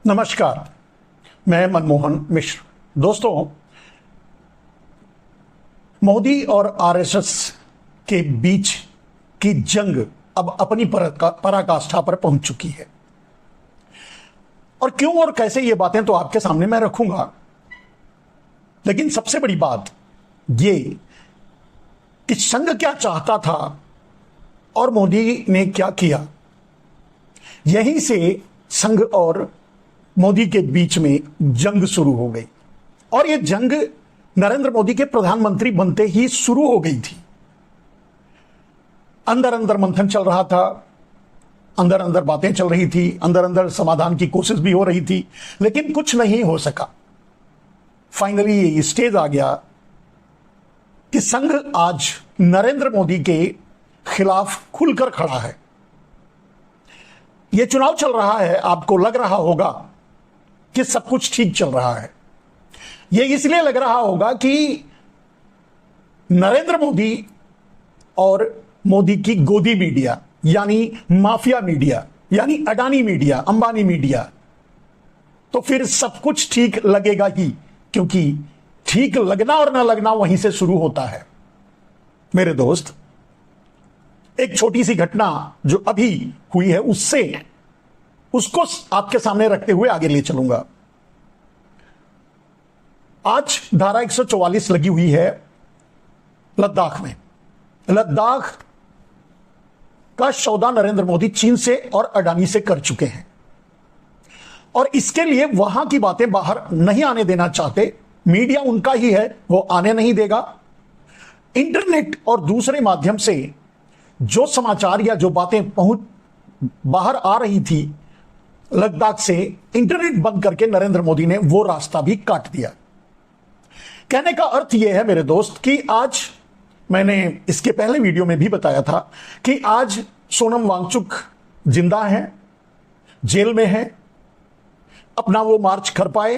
नमस्कार, मैं मनमोहन मिश्र। दोस्तों, मोदी और आरएसएस के बीच की जंग अब अपनी पराकाष्ठा पर पहुंच चुकी है। और क्यों और कैसे ये बातें तो आपके सामने मैं रखूंगा, लेकिन सबसे बड़ी बात ये कि संघ क्या चाहता था और मोदी ने क्या किया, यहीं से संघ और मोदी के बीच में जंग शुरू हो गई। और यह जंग नरेंद्र मोदी के प्रधानमंत्री बनते ही शुरू हो गई थी। अंदर अंदर मंथन चल रहा था, अंदर अंदर बातें चल रही थी, अंदर अंदर समाधान की कोशिश भी हो रही थी, लेकिन कुछ नहीं हो सका। फाइनली ये स्टेज आ गया कि संघ आज नरेंद्र मोदी के खिलाफ खुलकर खड़ा है। यह चुनाव चल रहा है, आपको लग रहा होगा कि सब कुछ ठीक चल रहा है। यह इसलिए लग रहा होगा कि नरेंद्र मोदी और मोदी की गोदी मीडिया यानी माफिया मीडिया यानी अडानी मीडिया, अंबानी मीडिया, तो फिर सब कुछ ठीक लगेगा ही, क्योंकि ठीक लगना और ना लगना वहीं से शुरू होता है। मेरे दोस्त, एक छोटी सी घटना जो अभी हुई है उसको आपके सामने रखते हुए आगे ले चलूंगा। आज धारा 144 लगी हुई है लद्दाख में। लद्दाख का सौदा नरेंद्र मोदी चीन से और अडानी से कर चुके हैं और इसके लिए वहां की बातें बाहर नहीं आने देना चाहते। मीडिया उनका ही है, वो आने नहीं देगा। इंटरनेट और दूसरे माध्यम से जो समाचार या जो बातें बाहर आ रही थी लद्दाख से, इंटरनेट बंद करके नरेंद्र मोदी ने वो रास्ता भी काट दिया। कहने का अर्थ यह है मेरे दोस्त कि आज, मैंने इसके पहले वीडियो में भी बताया था कि आज सोनम वांगचुक जिंदा है, जेल में है, अपना वो मार्च कर पाए।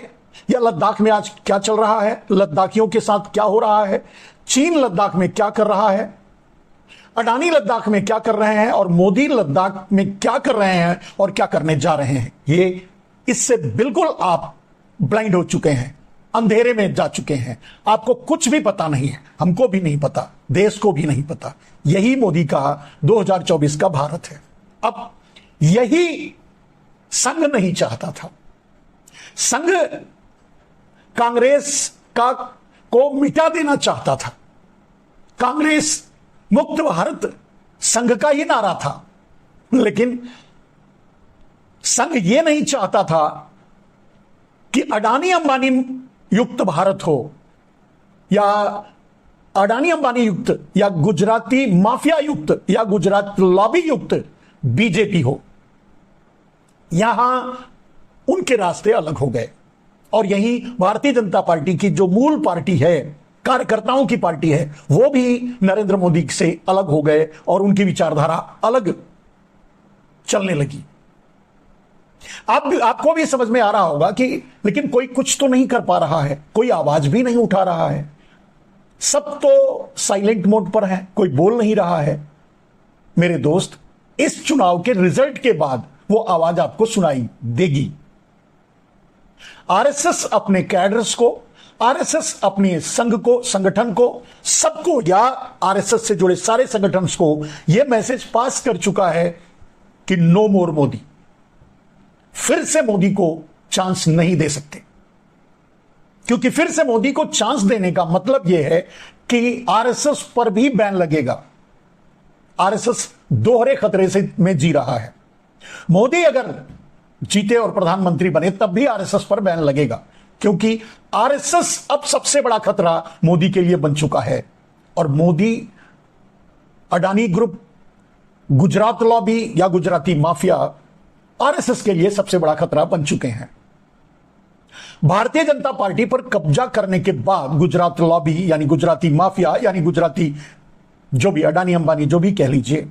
या लद्दाख में आज क्या चल रहा है, लद्दाखियों के साथ क्या हो रहा है, चीन लद्दाख में क्या कर रहा है, अडानी लद्दाख में क्या कर रहे हैं और मोदी लद्दाख में क्या कर रहे हैं और क्या करने जा रहे हैं, ये इससे बिल्कुल आप ब्लाइंड हो चुके हैं, अंधेरे में जा चुके हैं। आपको कुछ भी पता नहीं है, हमको भी नहीं पता, देश को भी नहीं पता। यही मोदी का 2024 का भारत है। अब यही संघ नहीं चाहता था। संघ कांग्रेस को मिटा देना चाहता था। कांग्रेस मुक्त भारत संघ का ही नारा था, लेकिन संघ यह नहीं चाहता था कि अडानी अंबानी युक्त भारत हो या अडानी अंबानी युक्त या गुजराती माफिया युक्त या गुजरात लॉबी युक्त बीजेपी हो। यहां उनके रास्ते अलग हो गए और यही भारतीय जनता पार्टी की जो मूल पार्टी है, कार्यकर्ताओं की पार्टी है, वो भी नरेंद्र मोदी से अलग हो गए और उनकी विचारधारा अलग चलने लगी। आपको भी समझ में आ रहा होगा कि लेकिन कोई कुछ तो नहीं कर पा रहा है, कोई आवाज भी नहीं उठा रहा है, सब तो साइलेंट मोड पर है, कोई बोल नहीं रहा है। मेरे दोस्त, इस चुनाव के रिजल्ट के बाद वो आवाज आपको सुनाई देगी। आरएसएस अपने कैडर्स को, आरएसएस अपने संघ को, संगठन को, सबको या आरएसएस से जुड़े सारे संगठन्स को यह मैसेज पास कर चुका है कि नो मोर मोदी। फिर से मोदी को चांस नहीं दे सकते, क्योंकि फिर से मोदी को चांस देने का मतलब यह है कि आरएसएस पर भी बैन लगेगा। आरएसएस दोहरे खतरे से में जी रहा है। मोदी अगर जीते और प्रधानमंत्री बने तब भी आरएसएस पर बैन लगेगा, क्योंकि आरएसएस अब सबसे बड़ा खतरा मोदी के लिए बन चुका है। और मोदी, अडानी ग्रुप, गुजरात लॉबी या गुजराती माफिया आरएसएस के लिए सबसे बड़ा खतरा बन चुके हैं। भारतीय जनता पार्टी पर कब्जा करने के बाद गुजरात लॉबी यानी गुजराती माफिया यानी गुजराती जो भी अडानी अंबानी जो भी कह लीजिए,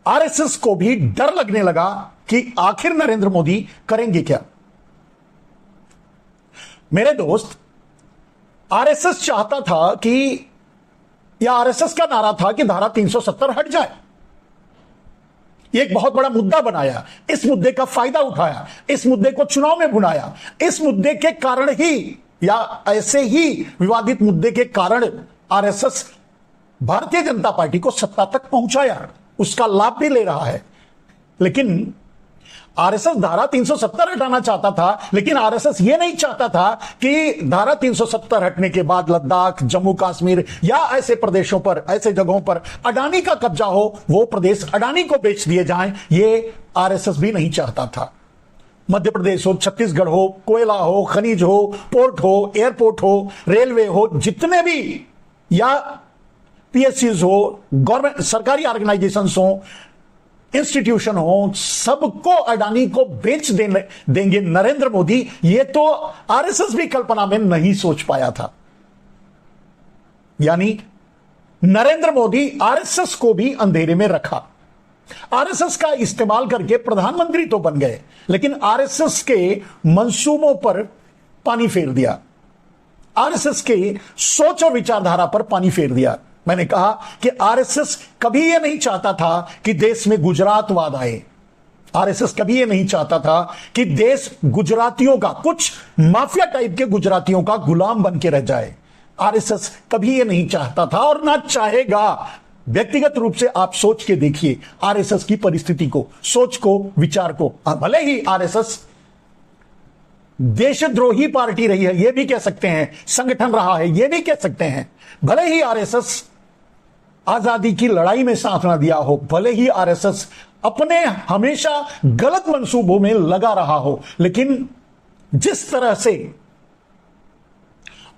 आरएसएस को भी डर लगने लगा कि आखिर नरेंद्र मोदी करेंगे क्या। मेरे दोस्त, आरएसएस चाहता था कि, या आरएसएस का नारा था कि धारा 370 हट जाए। ये एक बहुत बड़ा मुद्दा बनाया, इस मुद्दे का फायदा उठाया, इस मुद्दे को चुनाव में भुनाया। इस मुद्दे के कारण ही या ऐसे ही विवादित मुद्दे के कारण आरएसएस भारतीय जनता पार्टी को सत्ता तक पहुंचाया, उसका लाभ भी ले रहा है। लेकिन आरएसएस धारा 370 हटाना चाहता था, लेकिन आरएसएस यह नहीं चाहता था कि धारा 370 हटने के बाद लद्दाख, जम्मू कश्मीर या ऐसे प्रदेशों पर, ऐसे जगहों पर अडानी का कब्जा हो, वो प्रदेश अडानी को बेच दिए जाएं, ये आरएसएस भी नहीं चाहता था। मध्य प्रदेश हो, छत्तीसगढ़ हो, कोयला हो, खनिज हो, पोर्ट हो, एयरपोर्ट हो, रेलवे हो, जितने भी या पीएससीज हो, गवर्नमेंट सरकारी ऑर्गेनाइजेशंस हो, इंस्टीट्यूशन हो, सबको अडानी को बेच देंगे नरेंद्र मोदी, ये तो आरएसएस भी कल्पना में नहीं सोच पाया था। यानी नरेंद्र मोदी आरएसएस को भी अंधेरे में रखा। आरएसएस का इस्तेमाल करके प्रधानमंत्री तो बन गए, लेकिन आरएसएस के मंसूबों पर पानी फेर दिया, आरएसएस के सोच और विचारधारा पर पानी फेर दिया। मैंने कहा कि आरएसएस कभी यह नहीं चाहता था कि देश में गुजरातवाद आए। आरएसएस कभी यह नहीं चाहता था कि देश गुजरातियों का, कुछ माफिया टाइप के गुजरातियों का गुलाम बन के रह जाए। आरएसएस कभी यह नहीं चाहता था और ना चाहेगा। व्यक्तिगत रूप से आप सोच के देखिए आरएसएस की परिस्थिति को, सोच को, विचार को। भले ही आरएसएस देशद्रोही पार्टी रही है, यह भी कह सकते हैं, संगठन रहा है, यह भी कह सकते हैं। भले ही आरएसएस आजादी की लड़ाई में साथ ना दिया हो, भले ही आरएसएस अपने हमेशा गलत मंसूबों में लगा रहा हो, लेकिन जिस तरह से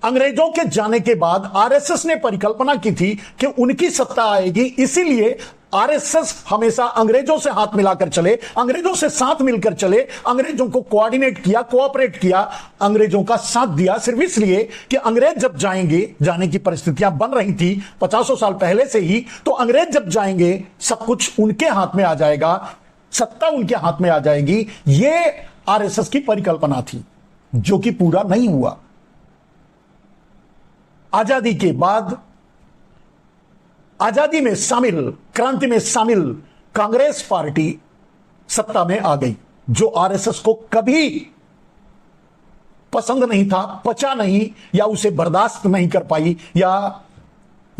अंग्रेजों के जाने के बाद आरएसएस ने परिकल्पना की थी कि उनकी सत्ता आएगी, इसीलिए आरएसएस हमेशा अंग्रेजों से हाथ मिलाकर चले, अंग्रेजों से साथ मिलकर चले, अंग्रेजों को कोऑर्डिनेट किया, कोऑपरेट किया, अंग्रेजों का साथ दिया, सिर्फ इसलिए कि अंग्रेज जब जाएंगे, जाने की परिस्थितियां बन रही थी 50 साल पहले से ही, तो अंग्रेज जब जाएंगे सब कुछ उनके हाथ में आ जाएगा, सत्ता उनके हाथ में आ जाएगी। यह आरएसएस की परिकल्पना थी, जो कि पूरा नहीं हुआ। आजादी के बाद आजादी में शामिल, क्रांति में शामिल कांग्रेस पार्टी सत्ता में आ गई, जो आरएसएस को कभी पसंद नहीं था, पचा नहीं, या उसे बर्दाश्त नहीं कर पाई, या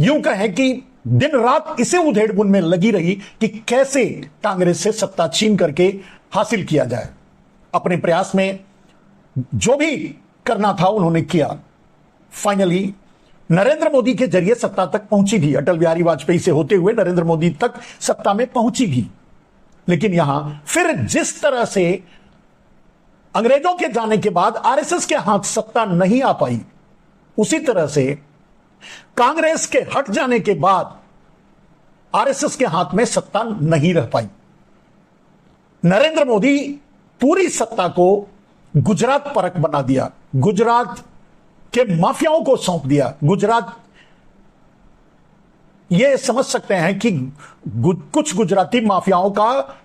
यूं कहें कि दिन रात इसे उधेड़-बुन में लगी रही कि कैसे कांग्रेस से सत्ता छीन करके हासिल किया जाए। अपने प्रयास में जो भी करना था उन्होंने किया। फाइनली नरेंद्र मोदी के जरिए सत्ता तक पहुंची भी, अटल बिहारी वाजपेयी से होते हुए नरेंद्र मोदी तक सत्ता में पहुंची भी। लेकिन यहां फिर जिस तरह से अंग्रेजों के जाने के बाद आरएसएस के हाथ सत्ता नहीं आ पाई, उसी तरह से कांग्रेस के हट जाने के बाद आरएसएस के हाथ में सत्ता नहीं रह पाई। नरेंद्र मोदी पूरी सत्ता को गुजरात परक बना दिया, गुजरात के माफियाओं को सौंप दिया। गुजरात, ये समझ सकते हैं कि कुछ गुजराती माफियाओं का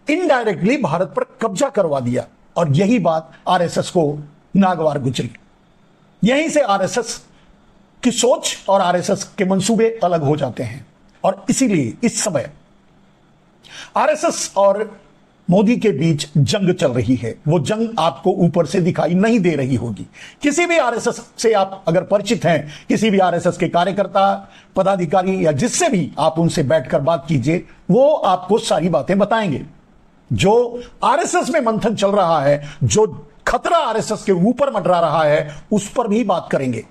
इनडायरेक्टली भारत पर कब्जा करवा दिया, और यही बात आरएसएस को नागवार गुजरी। यहीं से आरएसएस की सोच और आरएसएस के मंसूबे अलग हो जाते हैं, और इसीलिए इस समय आरएसएस और मोदी के बीच जंग चल रही है। वो जंग आपको ऊपर से दिखाई नहीं दे रही होगी। किसी भी आरएसएस से आप अगर परिचित हैं, किसी भी आरएसएस के कार्यकर्ता, पदाधिकारी, या जिससे भी आप उनसे बैठकर बात कीजिए, वो आपको सारी बातें बताएंगे। जो आरएसएस में मंथन चल रहा है, जो खतरा आरएसएस के ऊपर मंडरा रहा है, उस पर भी बात करेंगे।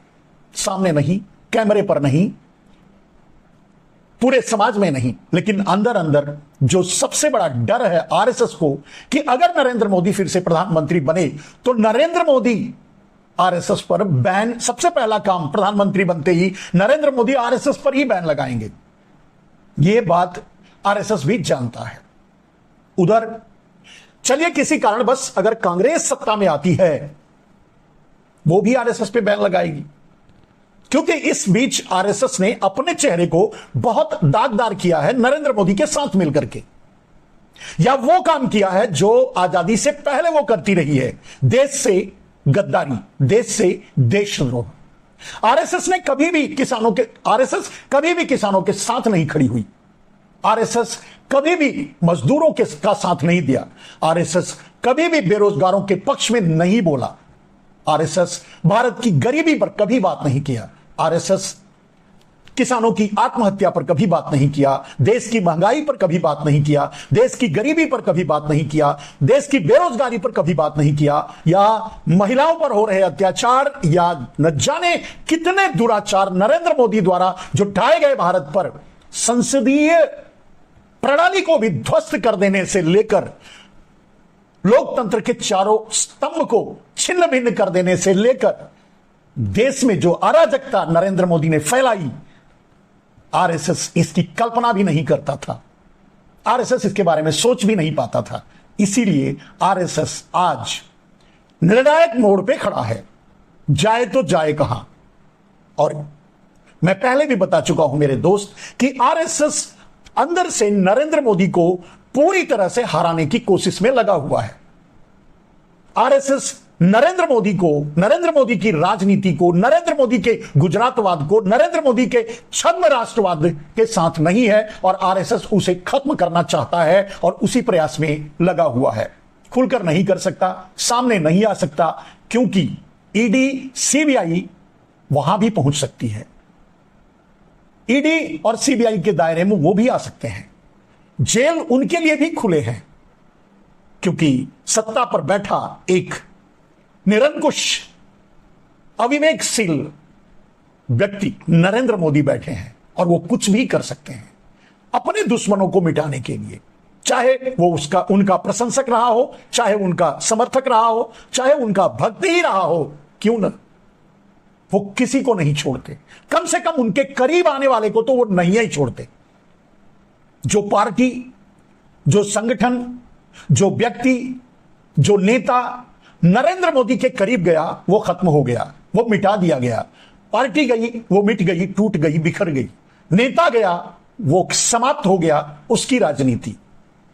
सामने नहीं, कैमरे पर नहीं, पूरे समाज में नहीं, लेकिन अंदर अंदर जो सबसे बड़ा डर है आरएसएस को कि अगर नरेंद्र मोदी फिर से प्रधानमंत्री बने तो नरेंद्र मोदी आरएसएस पर बैन, सबसे पहला काम प्रधानमंत्री बनते ही नरेंद्र मोदी आरएसएस पर ही बैन लगाएंगे। यह बात आरएसएस भी जानता है। उधर चलिए किसी कारण बस अगर कांग्रेस सत्ता में आती है, वो भी आरएसएस पे बैन लगाएगी, क्योंकि इस बीच आरएसएस ने अपने चेहरे को बहुत दागदार किया है नरेंद्र मोदी के साथ मिलकर के, या वो काम किया है जो आजादी से पहले वो करती रही है, देश से गद्दारी, देश से देशद्रोह। आरएसएस कभी भी किसानों के साथ नहीं खड़ी हुई। आरएसएस कभी भी मजदूरों के का साथ नहीं दिया। आरएसएस कभी भी बेरोजगारों के पक्ष में नहीं बोला। आरएसएस भारत की गरीबी पर कभी बात नहीं किया। आरएसएस किसानों की आत्महत्या पर कभी बात नहीं किया, देश की महंगाई पर कभी बात नहीं किया, देश की गरीबी पर कभी बात नहीं किया, देश की बेरोजगारी पर कभी बात नहीं किया, या महिलाओं पर हो रहे अत्याचार या न जाने कितने दुराचार नरेंद्र मोदी द्वारा जो ढाए गए भारत पर, संसदीय प्रणाली को भी ध्वस्त कर देने से लेकर लोकतंत्र के चारों स्तंभ को छिन्न भिन्न कर देने से लेकर देश में जो अराजकता नरेंद्र मोदी ने फैलाई, आरएसएस इसकी कल्पना भी नहीं करता था। आरएसएस इसके बारे में सोच भी नहीं पाता था। इसीलिए आरएसएस आज निर्णायक मोड़ पे खड़ा है, जाए तो जाए कहां। और मैं पहले भी बता चुका हूं मेरे दोस्त कि आरएसएस अंदर से नरेंद्र मोदी को पूरी तरह से हराने की कोशिश में लगा हुआ है। आरएसएस नरेंद्र मोदी को, नरेंद्र मोदी की राजनीति को, नरेंद्र मोदी के गुजरातवाद को, नरेंद्र मोदी के छद्म राष्ट्रवाद के साथ नहीं है और आरएसएस उसे खत्म करना चाहता है और उसी प्रयास में लगा हुआ है। खुलकर नहीं कर सकता, सामने नहीं आ सकता, क्योंकि ईडी सीबीआई वहां भी पहुंच सकती है। ईडी और सीबीआई के दायरे में वो भी आ सकते हैं। जेल उनके लिए भी खुले हैं, क्योंकि सत्ता पर बैठा एक निरंकुश अविवेकशील व्यक्ति नरेंद्र मोदी बैठे हैं और वो कुछ भी कर सकते हैं अपने दुश्मनों को मिटाने के लिए, चाहे वो उनका प्रशंसक रहा हो, चाहे उनका समर्थक रहा हो, चाहे उनका भक्त ही रहा हो, क्यों न, वो किसी को नहीं छोड़ते। कम से कम उनके करीब आने वाले को तो वो नहीं ही छोड़ते। जो पार्टी, जो संगठन, जो व्यक्ति, जो नेता नरेंद्र मोदी के करीब गया वो खत्म हो गया, वो मिटा दिया गया। पार्टी गई वो मिट गई, टूट गई, बिखर गई। नेता गया वो समाप्त हो गया, उसकी राजनीति।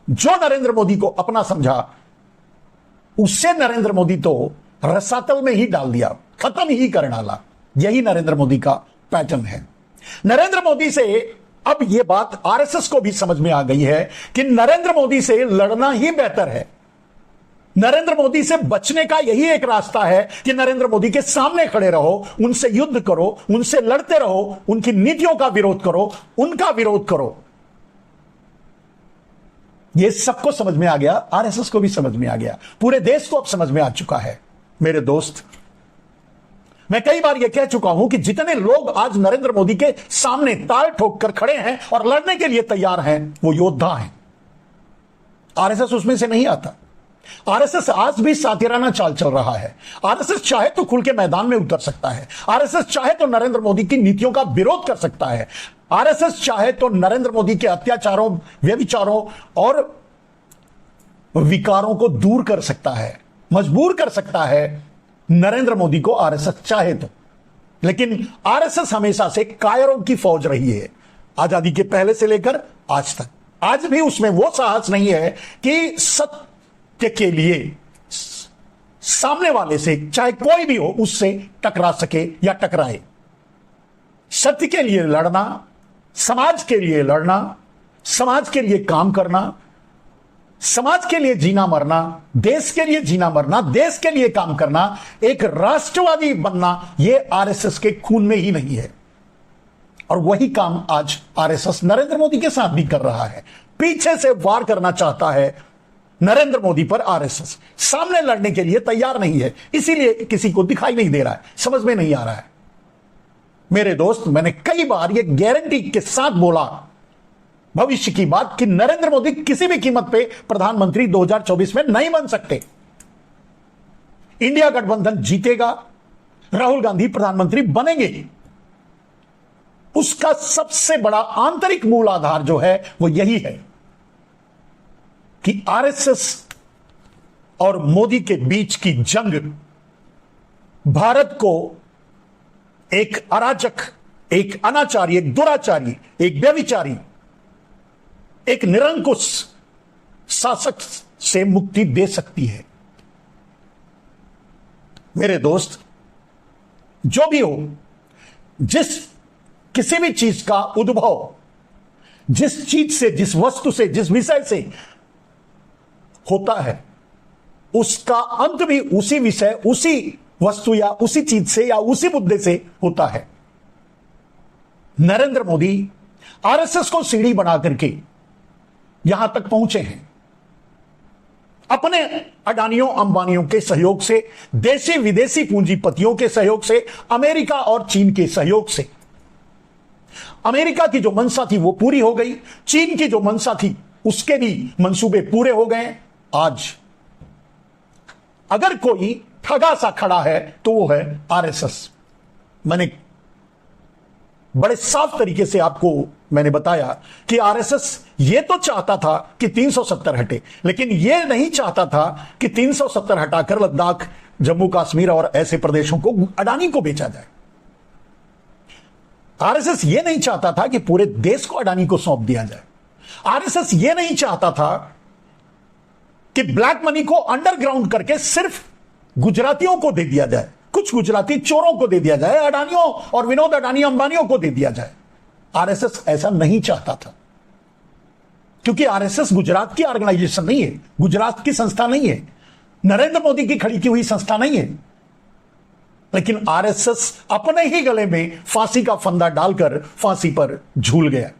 जो नरेंद्र मोदी को अपना समझा उससे नरेंद्र मोदी तो रसातल में ही डाल दिया, खत्म ही कर डाला। यही नरेंद्र मोदी का पैटर्न है। नरेंद्र मोदी से अब यह बात आरएसएस को भी समझ में आ गई है कि नरेंद्र मोदी से लड़ना ही बेहतर है। नरेंद्र मोदी से बचने का यही एक रास्ता है कि नरेंद्र मोदी के सामने खड़े रहो, उनसे युद्ध करो, उनसे लड़ते रहो, उनकी नीतियों का विरोध करो, उनका विरोध करो। यह सबको समझ में आ गया, आरएसएस को भी समझ में आ गया, पूरे देश को अब समझ में आ चुका है। मेरे दोस्त, मैं कई बार यह कह चुका हूं कि जितने लोग आज नरेंद्र मोदी के सामने ताल ठोक कर खड़े हैं और लड़ने के लिए तैयार हैं, वो योद्धा हैं। आरएसएस उसमें से नहीं आता। आरएसएस आज भी सातिराना चाल चल रहा है। आरएसएस चाहे तो खुल के मैदान में उतर सकता है। आरएसएस चाहे तो नरेंद्र मोदी की नीतियों का विरोध कर सकता है। आरएसएस चाहे तो नरेंद्र मोदी के अत्याचारों, व्यभिचारों और विकारों को दूर कर सकता है, मजबूर कर सकता है नरेंद्र मोदी को, आरएसएस चाहे तो। लेकिन आरएसएस हमेशा से कायरों की फौज रही है, आजादी के पहले से लेकर आज तक। आज भी उसमें वो साहस नहीं है कि सत्य के लिए सामने वाले से, चाहे कोई भी हो, उससे टकरा सके या टकराए। सत्य के लिए लड़ना, समाज के लिए लड़ना, समाज के लिए काम करना, समाज के लिए जीना मरना, देश के लिए जीना मरना, देश के लिए काम करना, एक राष्ट्रवादी बनना, यह आरएसएस के खून में ही नहीं है। और वही काम आज आरएसएस नरेंद्र मोदी के साथ भी कर रहा है। पीछे से वार करना चाहता है नरेंद्र मोदी पर आरएसएस, सामने लड़ने के लिए तैयार नहीं है। इसीलिए किसी को दिखाई नहीं दे रहा है, समझ में नहीं आ रहा है। मेरे दोस्त, मैंने कई बार यह गारंटी के साथ बोला भविष्य की बात कि नरेंद्र मोदी किसी भी कीमत पे प्रधानमंत्री 2024 में नहीं बन सकते। इंडिया गठबंधन जीतेगा, राहुल गांधी प्रधानमंत्री बनेंगे। उसका सबसे बड़ा आंतरिक मूल आधार जो है वो यही है कि आरएसएस और मोदी के बीच की जंग भारत को एक अराजक, एक अनाचारी, एक दुराचारी, एक व्यभिचारी, एक निरंकुश शासक से मुक्ति दे सकती है। मेरे दोस्त, जो भी हो, किसी भी चीज का उद्भव जिस चीज से, जिस वस्तु से, जिस विषय से होता है, उसका अंत भी उसी विषय, उसी वस्तु या उसी चीज से या उसी मुद्दे से होता है। नरेंद्र मोदी आरएसएस को सीढ़ी बना करके यहां तक पहुंचे हैं, अपने अडानियों अंबानियों के सहयोग से, देशी विदेशी पूंजीपतियों के सहयोग से, अमेरिका और चीन के सहयोग से। अमेरिका की जो मंशा थी वो पूरी हो गई, चीन की जो मंशा थी उसके भी मंसूबे पूरे हो गए। आज अगर कोई ठगा सा खड़ा है तो वो है आरएसएस। मैंने बड़े साफ तरीके से आपको मैंने बताया कि आरएसएस ये तो चाहता था कि 370 हटे, लेकिन ये नहीं चाहता था कि 370 हटाकर लद्दाख, जम्मू कश्मीर और ऐसे प्रदेशों को अडानी को बेचा जाए। आरएसएस ये नहीं चाहता था कि पूरे देश को अडानी को सौंप दिया जाए। आरएसएस ये नहीं चाहता था कि ब्लैक मनी को अंडरग्राउंड करके सिर्फ गुजरातियों को दे दिया जाए, कुछ गुजराती चोरों को दे दिया जाए, अडानियों और विनोद अडानी अंबानियों को दे दिया जाए। आरएसएस ऐसा नहीं चाहता था, क्योंकि आरएसएस गुजरात की ऑर्गेनाइजेशन नहीं है, गुजरात की संस्था नहीं है, नरेंद्र मोदी की खड़ी की हुई संस्था नहीं है। लेकिन आरएसएस अपने ही गले में फांसी का फंदा डालकर फांसी पर झूल गया।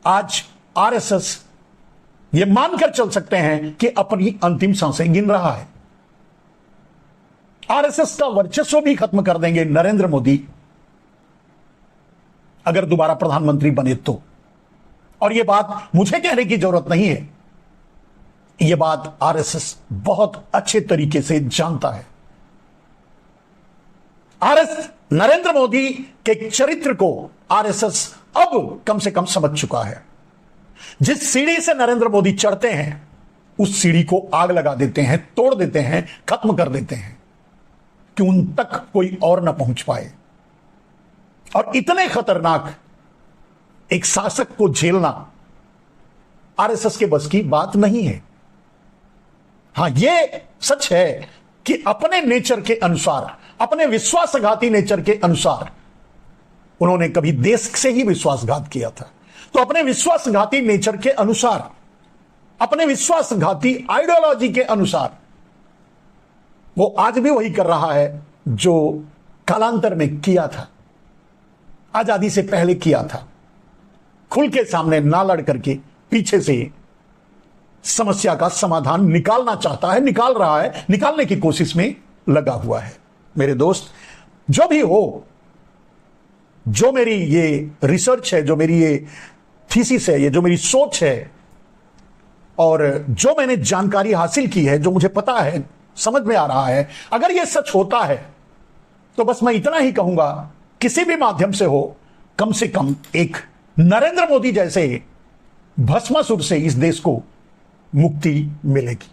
आज आरएसएस ये मानकर चल सकते हैं कि अपनी अंतिम सांसें गिन रहा है। आरएसएस का वर्चस्व भी खत्म कर देंगे नरेंद्र मोदी अगर दोबारा प्रधानमंत्री बने तो। और यह बात मुझे कहने की जरूरत नहीं है, यह बात आरएसएस बहुत अच्छे तरीके से जानता है। आरएसएस नरेंद्र मोदी के चरित्र को आरएसएस अब कम से कम समझ चुका है। जिस सीढ़ी से नरेंद्र मोदी चढ़ते हैं उस सीढ़ी को आग लगा देते हैं, तोड़ देते हैं, खत्म कर देते हैं कि उन तक कोई और ना पहुंच पाए। और इतने खतरनाक एक शासक को झेलना आरएसएस के बस की बात नहीं है। हां, यह सच है कि अपने नेचर के अनुसार, अपने विश्वासघाती नेचर के अनुसार उन्होंने कभी देश से ही विश्वासघात किया था। तो अपने विश्वासघाती नेचर के अनुसार, अपने विश्वासघाती आइडियोलॉजी के अनुसार वो आज भी वही कर रहा है जो कालांतर में किया था, आजादी से पहले किया था। खुल के सामने ना लड़ करके पीछे से समस्या का समाधान निकालना चाहता है, निकाल रहा है, निकालने की कोशिश में लगा हुआ है। मेरे दोस्त, जो भी हो, जो मेरी ये रिसर्च है, जो मेरी ये थीसिस है, ये जो मेरी सोच है और जो मैंने जानकारी हासिल की है, जो मुझे पता है, समझ में आ रहा है, अगर ये सच होता है तो बस मैं इतना ही कहूंगा, किसी भी माध्यम से हो, कम से कम एक नरेंद्र मोदी जैसे भस्मासुर से इस देश को मुक्ति मिलेगी।